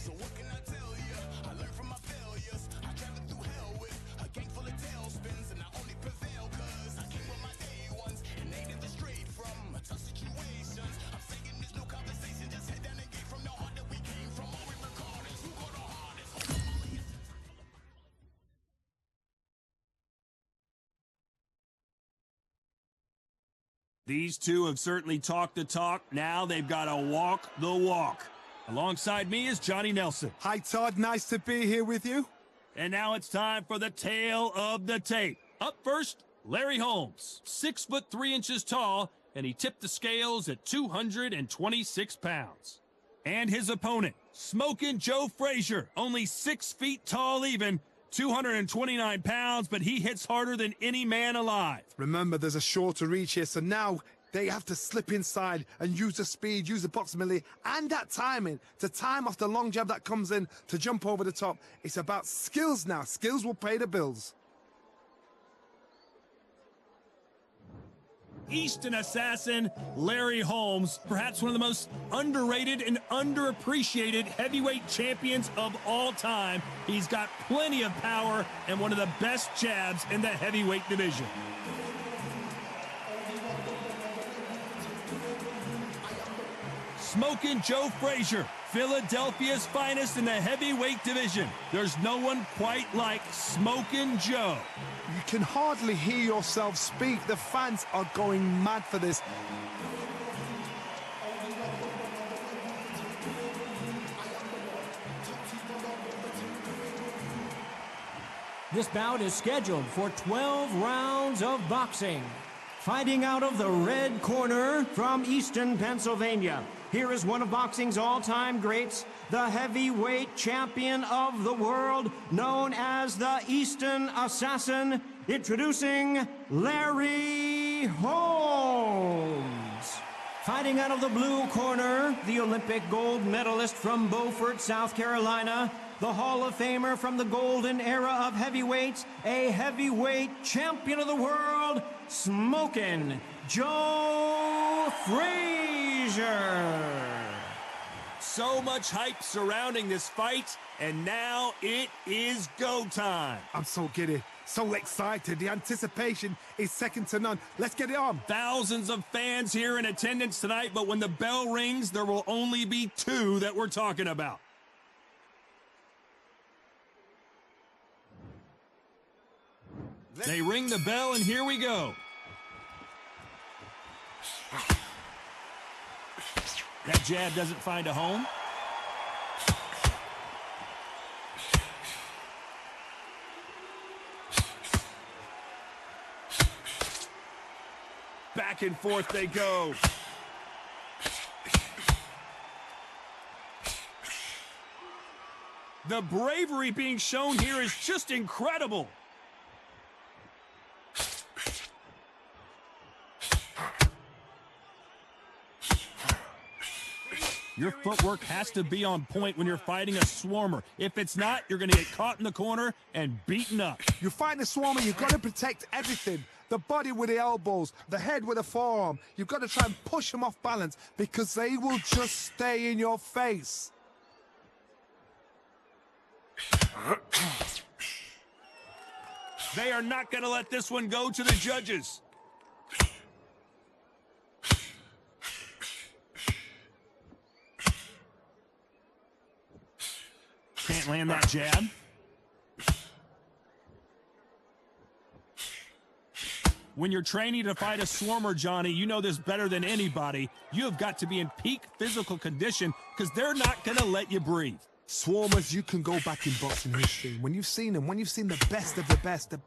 So what can I tell you? I learned from my failures. I traveled through hell with a gang full of tailspins, and I only prevail cause I came with my day ones, and they never strayed from tough situations. I'm saying there's no conversation, just head down and get from the heart that we came from. All we record is who go the hardest. These two have certainly talked the talk. Now they've got to walk the walk. Alongside me is Johnny Nelson. Hi, Todd. Nice to be here with you. And now it's time for the tale of the tape. Up first, Larry Holmes, 6'3" tall, and he tipped the scales at 226 pounds. And his opponent, Smokin' Joe Frazier, only 6 feet tall even, 229 pounds, but he hits harder than any man alive. Remember, there's a shorter reach here, so now they have to slip inside and use the speed, use the proximity, and that timing to time off the long jab that comes in to jump over the top. It's about skills now. Skills will pay the bills. Eastern assassin Larry Holmes, perhaps one of the most underrated and underappreciated heavyweight champions of all time. He's got plenty of power and one of the best jabs in the heavyweight division. Smokin' Joe Frazier, Philadelphia's finest in the heavyweight division. There's no one quite like Smokin' Joe. You can hardly hear yourself speak. The fans are going mad for this. This bout is scheduled for 12 rounds of boxing. Fighting out of the red corner from Easton, Pennsylvania, here is one of boxing's all-time greats, the heavyweight champion of the world, known as the Eastern Assassin, introducing Larry Holmes. Fighting out of the blue corner, the Olympic gold medalist from Beaufort, South Carolina, the Hall of Famer from the golden era of heavyweights, a heavyweight champion of the world, Smokin' Joe Frazier. So much hype surrounding this fight, and now it is go time. I'm so giddy, so excited. The anticipation is second to none. Let's get it on. Thousands of fans here in attendance tonight, but when the bell rings, there will only be two that we're talking about. They ring the bell, and here we go. That jab doesn't find a home. Back and forth they go. The bravery being shown here is just incredible. Your footwork has to be on point when you're fighting a swarmer. If it's not, you're going to get caught in the corner and beaten up. You're fighting a swarmer, you've got to protect everything. The body with the elbows, the head with the forearm. You've got to try and push them off balance because they will just stay in your face. They are not going to let this one go to the judges. Can't land that jab. When you're training to fight a swarmer, Johnny, you know this better than anybody. You have got to be in peak physical condition because they're not going to let you breathe. Swarmers, you can go back in boxing history. When you've seen them, when you've seen the best of the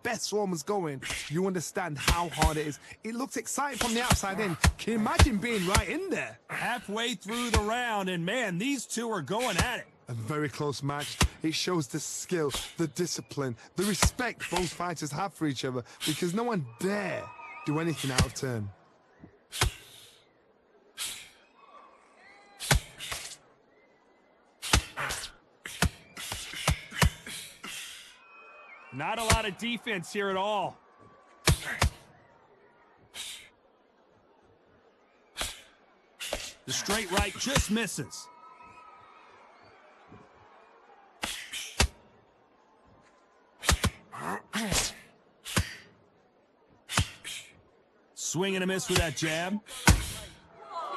best swarmers going, you understand how hard it is. It looks exciting from the outside in. Can you imagine being right in there? Halfway through the round, and man, these two are going at it. A very close match. It shows the skill, the discipline, the respect both fighters have for each other because no one dare do anything out of turn. Not a lot of defense here at all. The straight right just misses. Swing and a miss with that jab.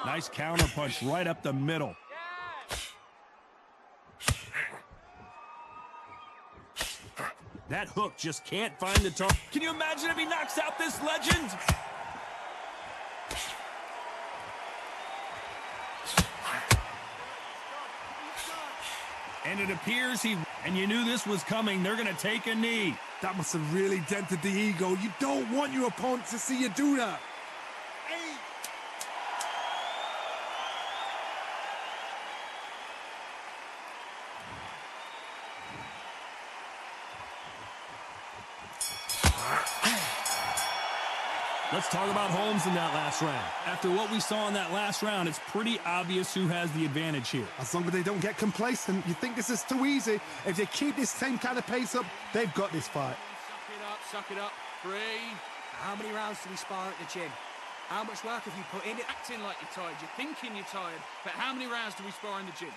Nice counter punch right up the middle. That hook just can't find the target. Can you imagine if he knocks out this legend? And it appears and you knew this was coming. They're going to take a knee. That must have really dented the ego. You don't want your opponent to see you do that. Let's talk about Holmes in that last round. After what we saw in that last round, it's pretty obvious who has the advantage here. As long as they don't get complacent, you think this is too easy. If they keep this same kind of pace up, they've got this fight. Suck it up. Breathe. How many rounds do we spar at the gym? How much work have you put in it? Acting like you're tired. You're thinking you're tired. But how many rounds do we spar in the gym?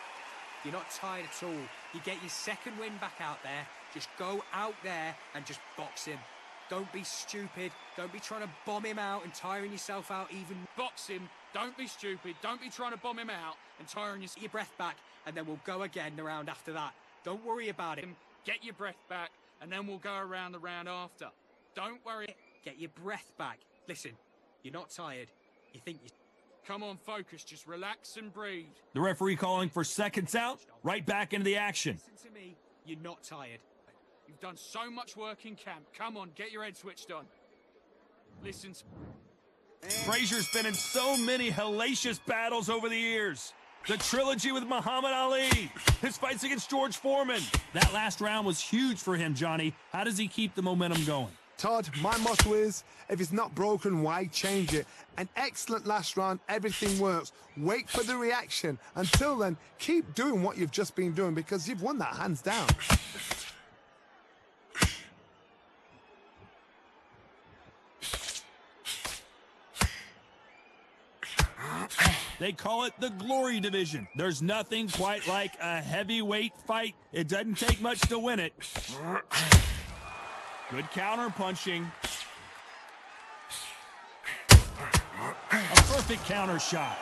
You're not tired at all. You get your second win back out there. Just go out there and just box him. Don't be stupid. Don't be trying to bomb him out and tiring yourself out even. Box him. Don't be stupid. Don't be trying to bomb him out and tiring yourself. Get your breath back, and then we'll go again the round after that. Don't worry about it. Get your breath back, and then we'll go around the round after. Don't worry. Get your breath back. Listen, you're not tired. You think you... Come on, focus. Just relax and breathe. The referee calling for seconds out. Right back into the action. Listen to me. You're not tired. You've done so much work in camp. Come on, get your head switched on. Listen. Frazier's been in so many hellacious battles over the years. The trilogy with Muhammad Ali. His fights against George Foreman. That last round was huge for him, Johnny. How does he keep the momentum going? Todd, my motto is, if it's not broken, why change it? An excellent last round, everything works. Wait for the reaction. Until then, keep doing what you've just been doing because you've won that hands down. They call it the Glory Division. There's nothing quite like a heavyweight fight. It doesn't take much to win it. Good counter punching. A perfect counter shot.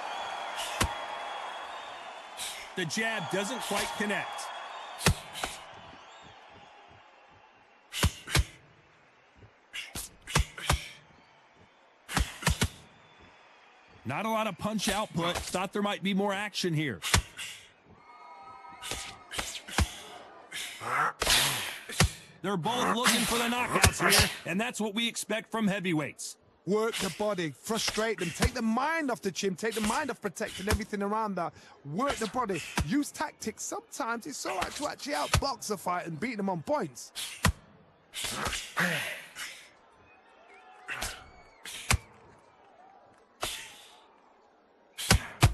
The jab doesn't quite connect. Not a lot of punch output. Thought there might be more action here. They're both looking for the knockouts here, and that's what we expect from heavyweights. Work the body, frustrate them, take the mind off the chin, take the mind off protecting everything around that. Work the body, use tactics. Sometimes it's all right to actually outbox a fight and beat them on points.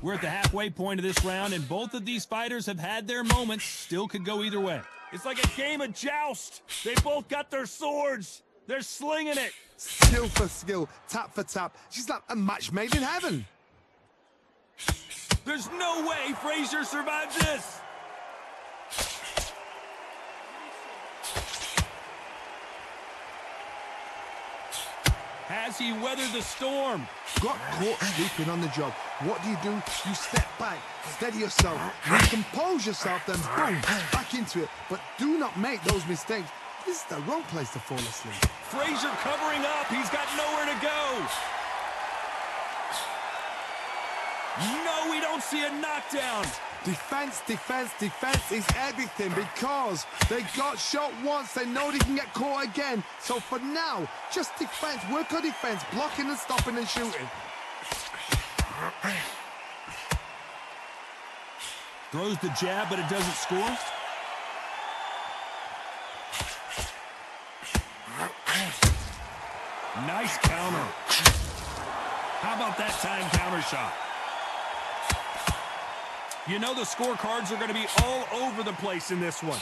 We're at the halfway point of this round, and both of these fighters have had their moments. Still could go either way. It's like a game of joust. They both got their swords. They're slinging it. Skill for skill, tap for tap. She's like a match made in heaven. There's no way Frazier survives this. Has he weathered the storm? Got caught sleeping on the job. What do? You step back, steady yourself, recompose yourself, then boom, back into it. But do not make those mistakes. This is the wrong place to fall asleep. Frazier covering up. He's got nowhere to go. No, we don't see a knockdown. Defense, defense, defense is everything because they got shot once. They know they can get caught again. So for now, just defense, work on defense, blocking and stopping and shooting. Throws the jab, but it doesn't score. Nice counter. How about that time counter shot? You know the scorecards are going to be all over the place in this one.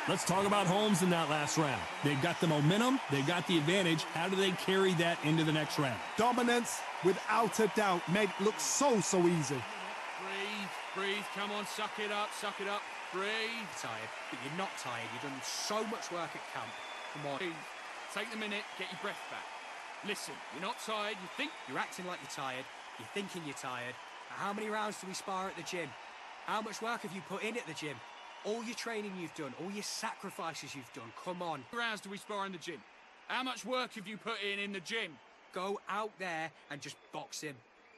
Let's talk about Holmes in that last round. They've got the momentum. They've got the advantage. How do they carry that into the next round? Dominance, without a doubt, made it look so easy. Breathe. Breathe, come on, suck it up, breathe. Tired, but you're not tired. You've done so much work at camp. Come on. Breathe. Take the minute, get your breath back. Listen, you're not tired, you think... You're acting like you're tired. You're thinking you're tired. How many rounds do we spar at the gym? How much work have you put in at the gym? All your training you've done, all your sacrifices you've done, come on. How many rounds do we spar in the gym? How much work have you put in the gym? Go out there and just box him.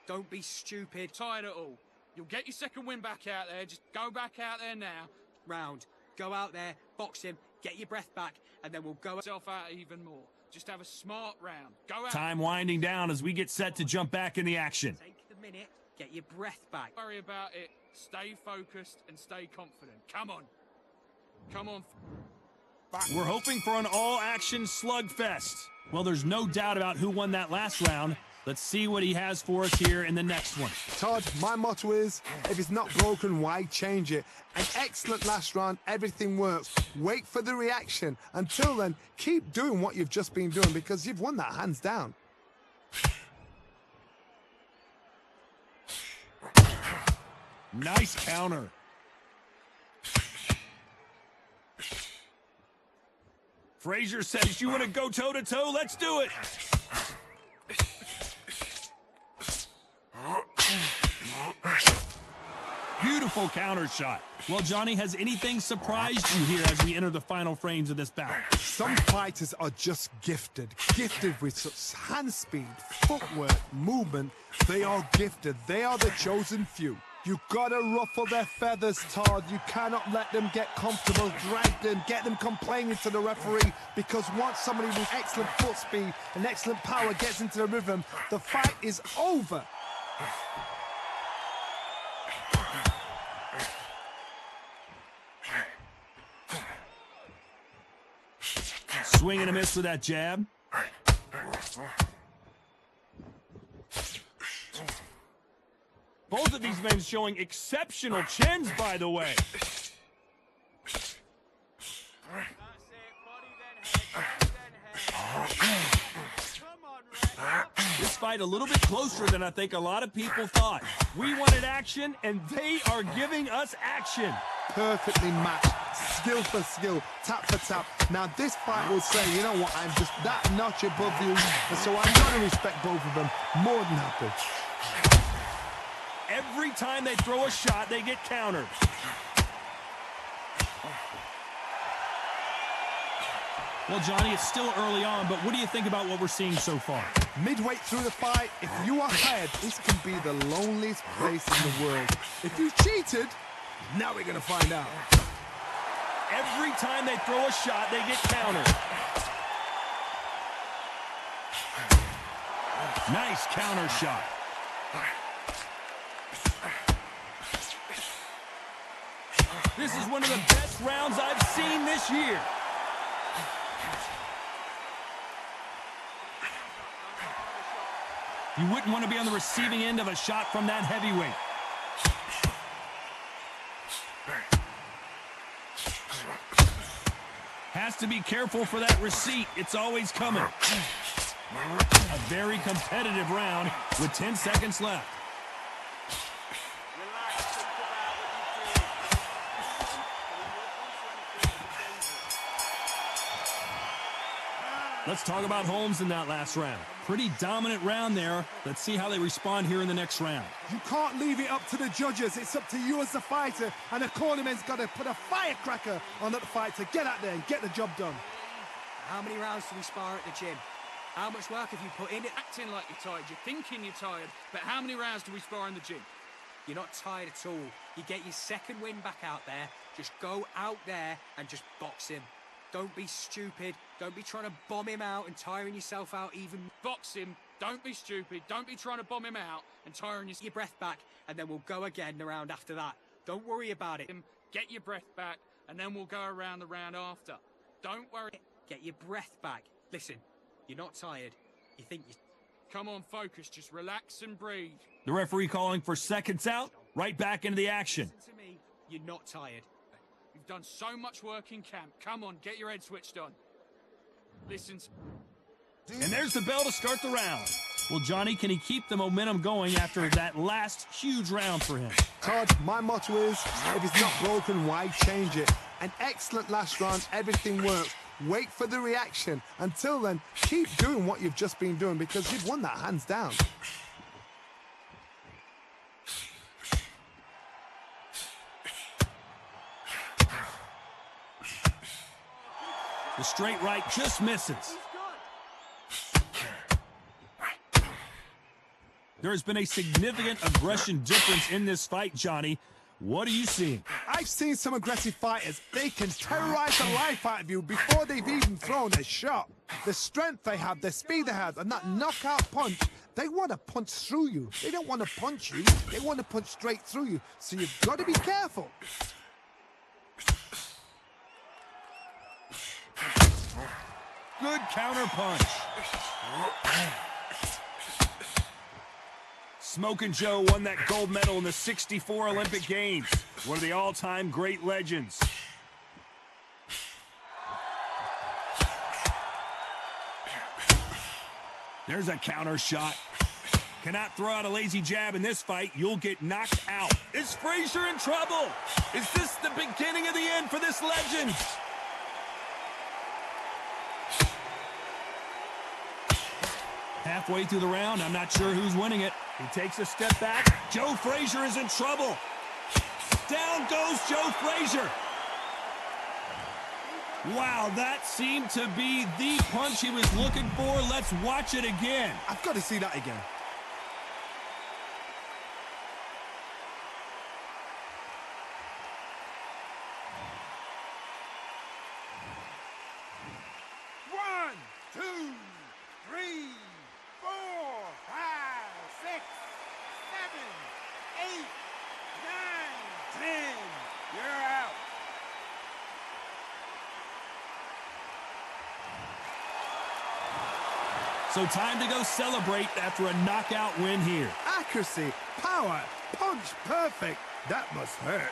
Don't be stupid. Tired at all. You'll get your second win back out there. Just go back out there now. Round. Go out there, box him, get your breath back, and then we'll go Yourself out even more. Just have a smart round. Go out. Time winding down as we get set to jump back in the action. Take the minute, get your breath back. Don't worry about it. Stay focused and stay confident. Come on. Come on. We're hoping for an all-action slugfest. Well, there's no doubt about who won that last round. Let's see what he has for us here in the next one. Todd, my motto is, if it's not broken, why change it? An excellent last round, everything works. Wait for the reaction. Until then, keep doing what you've just been doing because you've won that hands down. Nice counter. Frazier says, you want to go toe-to-toe? Let's do it. Beautiful counter shot. Well, Johnny, has anything surprised you here as we enter the final frames of this bout? Some fighters are just gifted with such hand speed, footwork, movement. They are gifted. They are the chosen few. You gotta ruffle their feathers, Todd. You cannot let them get comfortable, drag them, get them complaining to the referee, because once somebody with excellent foot speed and excellent power gets into the rhythm, the fight is over. Swing and a miss with that jab. Both of these men showing exceptional chins, by the way. This fight a little bit closer than I think a lot of people thought. We wanted action, and they are giving us action. Perfectly matched, skill for skill, tap for tap. Now this fight will say, you know what, I'm just that notch above you, and so I'm going to respect both of them more than happy. Every time they throw a shot, they get countered. Well, Johnny, it's still early on, but what do you think about what we're seeing so far? Midway through the fight, if you are ahead, this can be the loneliest place in the world. If you cheated, now we're going to find out. Every time they throw a shot, they get countered. Nice counter shot. This is one of the best rounds I've seen this year. You wouldn't want to be on the receiving end of a shot from that heavyweight. Has to be careful for that receipt. It's always coming. A very competitive round with 10 seconds left. Let's talk about Holmes in that last round. Pretty dominant round there. Let's see how they respond here in the next round. You can't leave it up to the judges. It's up to you as the fighter, and the cornerman's got to put a firecracker on that fight to get out there and get the job done. How many rounds do we spar at the gym? How much work have you put in it? Acting like you're tired. You're thinking you're tired. But how many rounds do we spar in the gym? You're not tired at all. You get your second win back out there. Just go out there and just box him. Don't be stupid. Don't be trying to bomb him out and tiring yourself out even. Box him. Don't be stupid. Don't be trying to bomb him out and tiring your breath back, and then we'll go again the round after that. Don't worry about it. Get your breath back, and then we'll go around the round after. Don't worry. Get your breath back. Listen, you're not tired. You think you... Come on, focus. Just relax and breathe. The referee calling for seconds out. Right back into the action. Listen to me. You're not tired. You've done so much work in camp. Come on, get your head switched on. Listen. And there's the bell to start the round. Well, Johnny, can he keep the momentum going after that last huge round for him? Todd, my motto is, if it's not broken, why change it? An excellent last round, everything works. Wait for the reaction. Until then, keep doing what you've just been doing because you've won that hands down. The straight right just misses. There has been a significant aggression difference in this fight, Johnny. What are you seeing? I've seen some aggressive fighters. They can terrorize the life out of you before they've even thrown a shot. The strength they have, the speed they have, and that knockout punch, they want to punch through you. They don't want to punch you. They want to punch straight through you. So you've got to be careful. Good counter punch. Smokin' Joe won that gold medal in the '64 Olympic Games. One of the all-time great legends. There's a counter shot. Cannot throw out a lazy jab in this fight. You'll get knocked out. Is Frazier in trouble? Is this the beginning of the end for this legend? Halfway through the round, I'm not sure who's winning it. He takes a step back. Joe Frazier is in trouble. Down goes Joe Frazier. Wow, that seemed to be the punch he was looking for. Let's watch it again. I've got to see that again. One, two, three, 4, 5, 6, 7, 8, 9, 10. You're out. So time to go celebrate after a knockout win here. Accuracy, power, punch, perfect. That must hurt.